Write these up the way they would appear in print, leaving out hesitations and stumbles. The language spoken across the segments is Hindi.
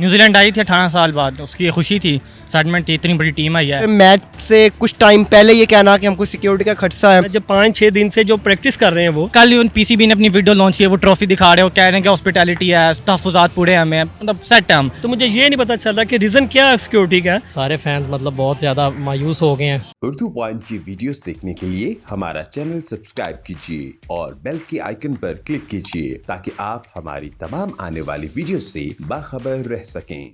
न्यूजीलैंड आई थी 18 साल बाद, उसकी खुशी थी, एक्साइटमेंट थी, इतनी बड़ी टीम आई है। मैच से कुछ टाइम पहले ये कहना कि हमको सिक्योरिटी का खर्चा है। जब 5-6 दिन से जो प्रैक्टिस कर रहे हैं वो कल उन पीसीबी ने अपनी वीडियो लॉन्च की, वो ट्रॉफी दिखा रहे हो, कह रहे हैं कि हॉस्पिटैलिटी है, तहफुजात पूरे हैं हमें, मतलब सेट है हम। तो मुझे ये नहीं पता चल रहा कि रीज़न क्या है सिक्योरिटी का। सारे फैंस मतलब बहुत ज़्यादा मायूस हो गए हैं। उर्दू पॉइंट की वीडियोस देखने के लिए हमारा चैनल सब्सक्राइब कीजिए और बेल के आइकन पर क्लिक कीजिए ताकि आप हमारी तमाम आने वाली वीडियो से बाखबर रह सकें।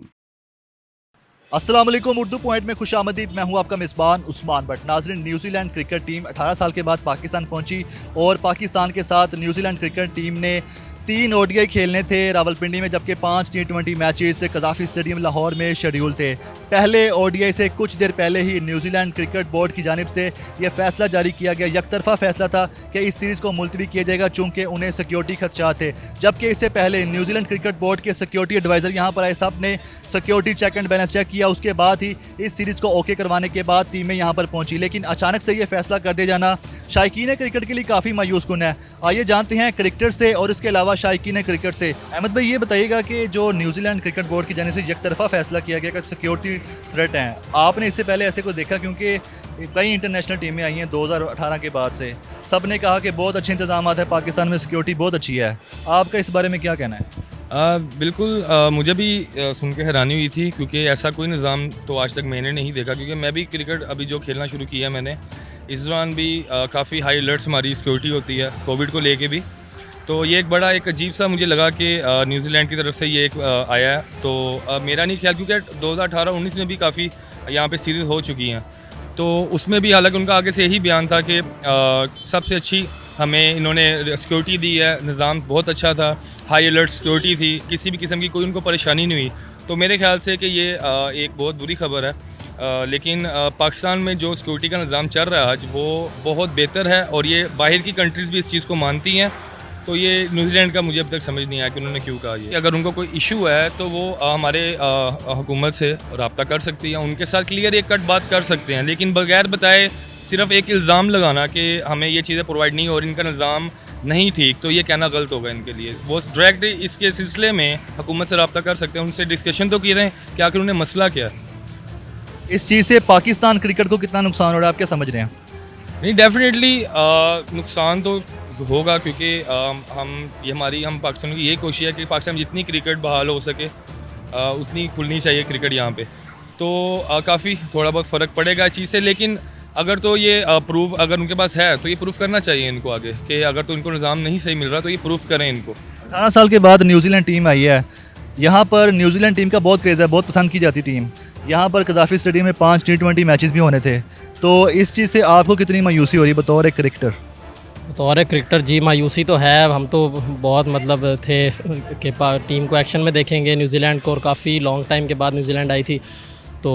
अस्सलाम वालेकुम, उर्दू पॉइंट में खुशामदीद। मैं हूं आपका मेज़बान उस्मान भट्ट। नाज़रीन, न्यूजीलैंड क्रिकेट टीम 18 साल के बाद पाकिस्तान पहुंची और पाकिस्तान के साथ न्यूजीलैंड क्रिकेट टीम ने 3 ओडीआई खेलने थे रावलपिंडी में, जबकि 5 T20 मैचेस कज़ाफ़ी स्टेडियम लाहौर में शेड्यूल थे। पहले ओडीआई से कुछ देर पहले ही न्यूजीलैंड क्रिकेट बोर्ड की जानिब से यह फैसला जारी किया गया, यकतरफा फैसला था कि इस सीरीज़ को मुलतवी किया जाएगा चूँकि उन्हें सिक्योरिटी खदशात थे। जबकि इससे पहले न्यूजीलैंड क्रिकेट बोर्ड के सिक्योरिटी एडवाइज़र यहाँ पर आए, सब ने security check and balance check किया, उसके बाद ही इस सीरीज़ को ओके करवाने के बाद टीमें यहाँ पर पहुँची। लेकिन अचानक से ये फैसला कर दिया जाना शायकीन क्रिकेट के लिए काफ़ी मायूस कुन है। आइए जानते हैं क्रिकेटर से और इसके अलावा शायकीन क्रिकेट से। अहमद भाई, ये बताइएगा कि जो न्यूजीलैंड क्रिकेट बोर्ड की जानिब से यकतरफा फैसला किया गया कि सिक्योरिटी थ्रेट हैं, आपने इससे पहले ऐसे को देखा? क्योंकि कई इंटरनेशनल टीमें आई हैं 2018 के बाद से, सब ने कहा कि बहुत अच्छे इंतजाम है, पाकिस्तान में सिक्योरिटी बहुत अच्छी है। आपका इस बारे में क्या कहना है? बिल्कुल, मुझे भी सुन के हैरानी हुई थी क्योंकि ऐसा कोई निज़ाम तो आज तक मैंने नहीं देखा। क्योंकि मैं भी क्रिकेट अभी जो खेलना शुरू किया मैंने, इस दौरान भी काफ़ी हाई अलर्ट्स हमारी सिक्योरिटी होती है, कोविड को लेके भी। तो ये एक बड़ा एक अजीब सा मुझे लगा कि न्यूजीलैंड की तरफ से ये एक आया है। तो मेरा नहीं ख्याल, क्योंकि 2018-19 में भी काफ़ी यहाँ पे सीरीज़ हो चुकी हैं, तो उसमें भी हालांकि उनका आगे से यही बयान था कि सबसे अच्छी हमें इन्होंने सिक्योरिटी दी है, निज़ाम बहुत अच्छा था, हाई अलर्ट सिक्योरिटी थी, किसी भी किस्म की कोई उनको परेशानी नहीं हुई। तो मेरे ख्याल से कि ये एक बहुत बुरी खबर है। लेकिन पाकिस्तान में जो सिक्योरिटी का निज़ाम चल रहा है आज, वो बहुत बेहतर है और ये बाहर की कंट्रीज़ भी इस चीज़ को मानती हैं। तो ये न्यूजीलैंड का मुझे अब तक समझ नहीं आया कि उन्होंने क्यों कहा ये। अगर उनको कोई इशू है तो वो हमारे हुकूमत से रब्ता कर सकती है, उनके साथ क्लियर एक कट बात कर सकते हैं। लेकिन बगैर बताए सिर्फ एक इल्ज़ाम लगाना कि हमें ये चीज़ें प्रोवाइड नहीं और इनका निज़ाम नहीं ठीक, तो ये कहना गलत होगा इनके लिए। वो डायरेक्ट इसके सिलसिले में हुकूमत से रब्ता कर सकते हैं, उनसे डिस्कशन तो की रहे हैं कि आखिर उन्हें मसला क्या है। इस चीज़ से पाकिस्तान क्रिकेट को कितना नुकसान हो रहा है, आप क्या समझ रहे हैं? नहीं, डेफिनेटली नुकसान तो होगा, क्योंकि हम पाकिस्तान की यही कोशिश है कि पाकिस्तान में जितनी क्रिकेट बहाल हो सके उतनी खुलनी चाहिए क्रिकेट यहाँ पे। तो काफ़ी थोड़ा बहुत फ़र्क पड़ेगा इस चीज़ से। लेकिन अगर तो ये प्रूफ अगर उनके पास है तो ये प्रूफ करना चाहिए इनको आगे, कि अगर तो इनको निज़ाम नहीं सही मिल रहा तो ये प्रूफ करें इनको। 18 साल के बाद न्यूजीलैंड टीम आई है, यहाँ पर न्यूजीलैंड टीम का बहुत क्रेज़ है, बहुत पसंद की जाती टीम। यहाँ पर कज़ाफ़ी स्टेडियम में 5 T20 मैचेस भी होने थे, तो इस चीज़ से आपको कितनी मायूसी हो रही है बतौर एक क्रिकेटर? बतौर क्रिकेटर जी मायूसी तो है। हम तो बहुत मतलब थे कि टीम को एक्शन में देखेंगे न्यूजीलैंड को, और काफ़ी लॉन्ग टाइम के बाद न्यूजीलैंड आई थी। तो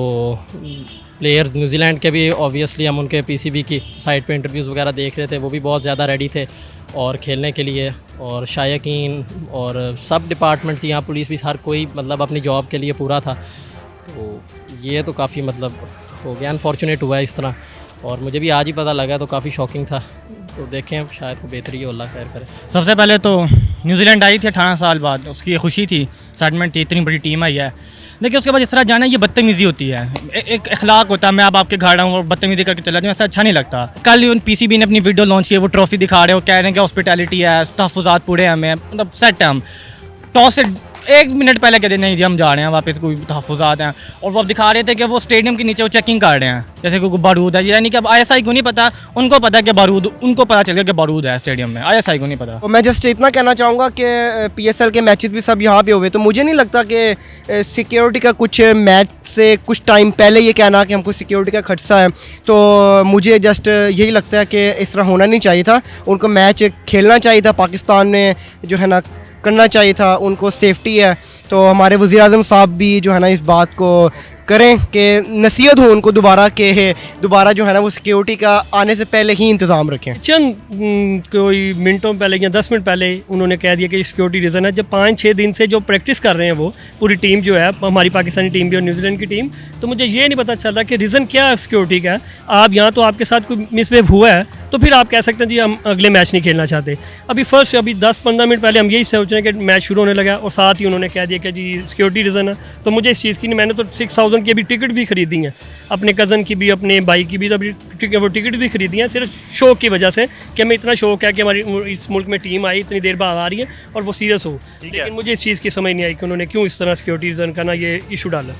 प्लेयर्स न्यूजीलैंड के भी ऑब्वियसली हम उनके पीसीबी की साइट पे इंटरव्यूज़ वगैरह देख रहे थे, वो भी बहुत ज़्यादा रेडी थे और खेलने के लिए। और शायकीन और सब डिपार्टमेंट थी यहाँ, पुलिस भी, हर कोई मतलब अपनी जॉब के लिए पूरा था। तो ये तो काफ़ी मतलब हो गया, अनफॉर्चुनेट हुआ है इस तरह। और मुझे भी आज ही पता लगा तो काफ़ी शॉकिंग था। तो देखें, शायद को बेहतरी हो, अल्लाह खैर करे। सबसे पहले तो न्यूजीलैंड आई थी 18 साल बाद, उसकी खुशी थी, एक्साइटमेंट थी, इतनी बड़ी टीम आई है। देखिए, उसके बाद इस तरह जाना ये बदतमीज़ी होती है, एक अखलाक होता है। मैं अब आपके घर आऊँ और बदतमीज़ी करके चला जाऊँ, ऐसा अच्छा नहीं लगता। कल उन पीसीबी ने अपनी वीडियो लॉन्च की, वो ट्रॉफी दिखा रहे हो, कह रहे हैं कि हॉस्पिटैलिटी है, तहफुजात पूरे हैं हमें, मतलब सेट है हम। टॉस से 1 मिनट पहले कहते नहीं जी हम जा रहे हैं वापस, कोई तहफुजात हैं। और वो अब दिखा रहे थे कि वो स्टेडियम के नीचे वो चेकिंग कर रहे हैं, जैसे कोई बारूद है। यानी कि अब ISI को नहीं पता, उनको पता है कि बारूद, उनको पता चल गया कि बारूद है स्टेडियम में, ISI को नहीं पता। तो मैं जस्ट इतना कहना चाहूँगा कि PSL के मैचेस भी सब यहाँ पे हुए, तो मुझे नहीं लगता कि सिक्योरिटी का कुछ मैच से कुछ टाइम पहले ये कहना कि हमको सिक्योरिटी का खर्चा है। तो मुझे जस्ट यही लगता है कि इस तरह होना नहीं चाहिए था। उनको मैच खेलना चाहिए था, पाकिस्तान में जो है ना करना चाहिए था, उनको सेफ्टी है। तो हमारे वज़ीर-ए-आज़म साहब भी जो है ना इस बात को करें कि नसीहत हो उनको दोबारा कि दोबारा जो है ना वो सिक्योरिटी का आने से पहले ही इंतज़ाम रखें। चंद कोई मिनटों पहले या 10 मिनट पहले उन्होंने कह दिया कि सिक्योरिटी रीज़न है। जब 5-6 दिन से जो प्रैक्टिस कर रहे हैं वो पूरी टीम जो है, हमारी पाकिस्तानी टीम भी और न्यूजीलैंड की टीम, तो मुझे ये नहीं पता चल रहा कि रीज़न क्या है सिक्योरिटी का। आप यहाँ तो आपके साथ कोई मिसबिहेव हुआ है तो फिर आप कह सकते हैं जी हम अगले मैच नहीं खेलना चाहते। अभी 10-15 मिनट पहले हम यही सोच रहे हैं कि मैच शुरू होने लगा और साथ ही उन्होंने कह दिया कि जी सिक्योरिटी रीज़न है। तो मुझे इस चीज़ की नहीं, मैंने तो 6000 की अभी टिकट भी खरीदी हैं, अपने कज़न की भी, अपने भाई की भी, तो अभी वो टिकट भी खरीदी हैं सिर्फ शौक की वजह से कि हमें इतना शौक है कि हमारी इस मुल्क में टीम आई, इतनी देर बाद आ रही है और वो सीरियस हो। लेकिन मुझे इस चीज़ की समझ नहीं आई कि उन्होंने क्यों इस तरह सिक्योरिटी रीज़न का ना ये इशू डाला।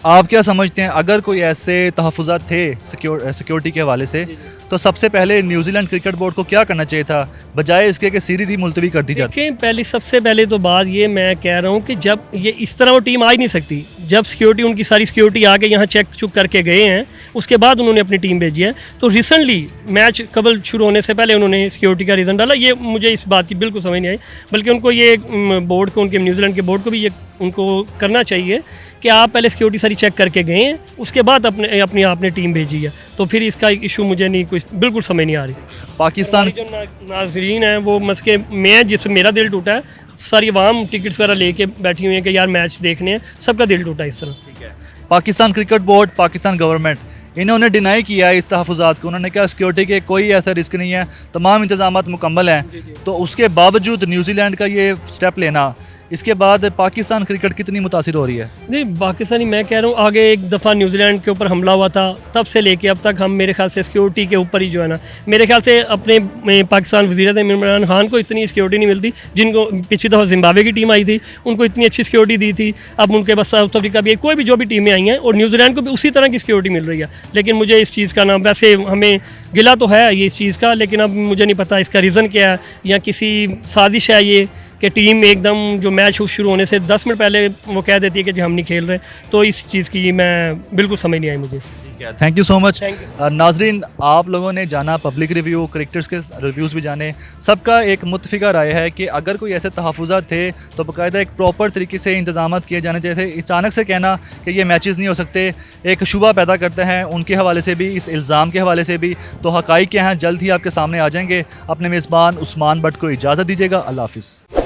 आप क्या समझते हैं, अगर कोई ऐसे तहफ़्फ़ुज़ात थे सिक्योरिटी के हवाले से, तो सबसे पहले न्यूजीलैंड क्रिकेट बोर्ड को क्या करना चाहिए था बजाय इसके कि सीरीज़ ही मुलतवी कर दी जाती? देखें, पहले सबसे पहले तो बात ये मैं कह रहा हूँ कि जब ये इस तरह वो टीम आ ही नहीं सकती। जब सिक्योरिटी उनकी सारी सिक्योरिटी आके यहाँ चेक चुक करके गए हैं, उसके बाद उन्होंने अपनी टीम भेजी है। तो रिसेंटली मैच कबल शुरू होने से पहले उन्होंने सिक्योरिटी का रीज़न डाला, ये मुझे इस बात की बिल्कुल समझ नहीं आई। बल्कि उनको ये बोर्ड को, उनके न्यूजीलैंड के बोर्ड को भी ये उनको करना चाहिए कि आप पहले सिक्योरिटी सारी चेक करके गए हैं, उसके बाद अपनी आपने टीम भेजी है। तो फिर इसका इशू मुझे नहीं कुछ बिल्कुल समझ नहीं आ रही। पाकिस्तान जो नाजरीन हैं वो मसके मैं, जिससे मेरा दिल टूटा है, सारी आवाम टिकट्स वगैरह लेके बैठी हुई है कि यार मैच देखने हैं, सबका दिल टूटा इस तरह। Pakistan cricket board, Pakistan government, इन्होंने डिनाई किया है इस तहफ़्फ़ुज़ात को। उन्होंने कहा सिक्योरिटी के कोई ऐसा रिस्क नहीं है, तमाम इंतजामात मुकम्मल हैं। तो उसके बावजूद न्यूजीलैंड का ये स्टेप लेना, इसके बाद पाकिस्तान क्रिकेट कितनी मुतासिर हो रही है? नहीं, पाकिस्तानी मैं कह रहा हूँ, आगे एक दफ़ा न्यूजीलैंड के ऊपर हमला हुआ था, तब से लेके अब तक हम मेरे ख्याल से सिक्योरिटी के ऊपर ही जो है ना, मेरे ख्याल से अपने पाकिस्तान वज़ीर-ए-आज़म इमरान खान को इतनी सिक्योरिटी नहीं मिलती जिनको पिछली दफ़ा जिम्बाब्वे की टीम आई थी, उनको इतनी अच्छी सिक्योरिटी दी थी। अब उनके पास साउथ अफ्रीका भी, कोई भी जो भी टीमें आई हैं, और न्यूजीलैंड को भी उसी तरह की सिक्योरिटी मिल रही है। लेकिन मुझे इस चीज़ का ना, वैसे हमें गिला तो है ये इस चीज़ का, लेकिन अब मुझे नहीं पता इसका रीज़न क्या है, या किसी साजिश है ये कि टीम एकदम जो मैच शुरू होने से 10 मिनट पहले वो कह देती है कि जी हम नहीं खेल रहे। तो इस चीज़ की मैं बिल्कुल समझ नहीं आई मुझे। Thank you so much. नाजरीन, आप लोगों ने जाना पब्लिक रिव्यू, क्रिकेटर्स के रिव्यूज़ भी जाने, सबका एक मुत्तफ़िका राय है कि अगर कोई ऐसे तहफ़्फ़ुज़ात थे तो बाकायदा एक प्रॉपर तरीके से इंतजाम किए जाने। जैसे अचानक से कहना कि ये मैचेस नहीं हो सकते एक शुबा पैदा करते हैं, उनके हवाले से भी, इस इल्ज़ाम के हवाले से भी। तो हक़ाइक़ क्या हैं, जल्द ही आपके सामने आ जाएंगे। अपने मेज़बान उस्मान बट को इजाज़त दीजिएगा। अल्लाह हाफ़िज़।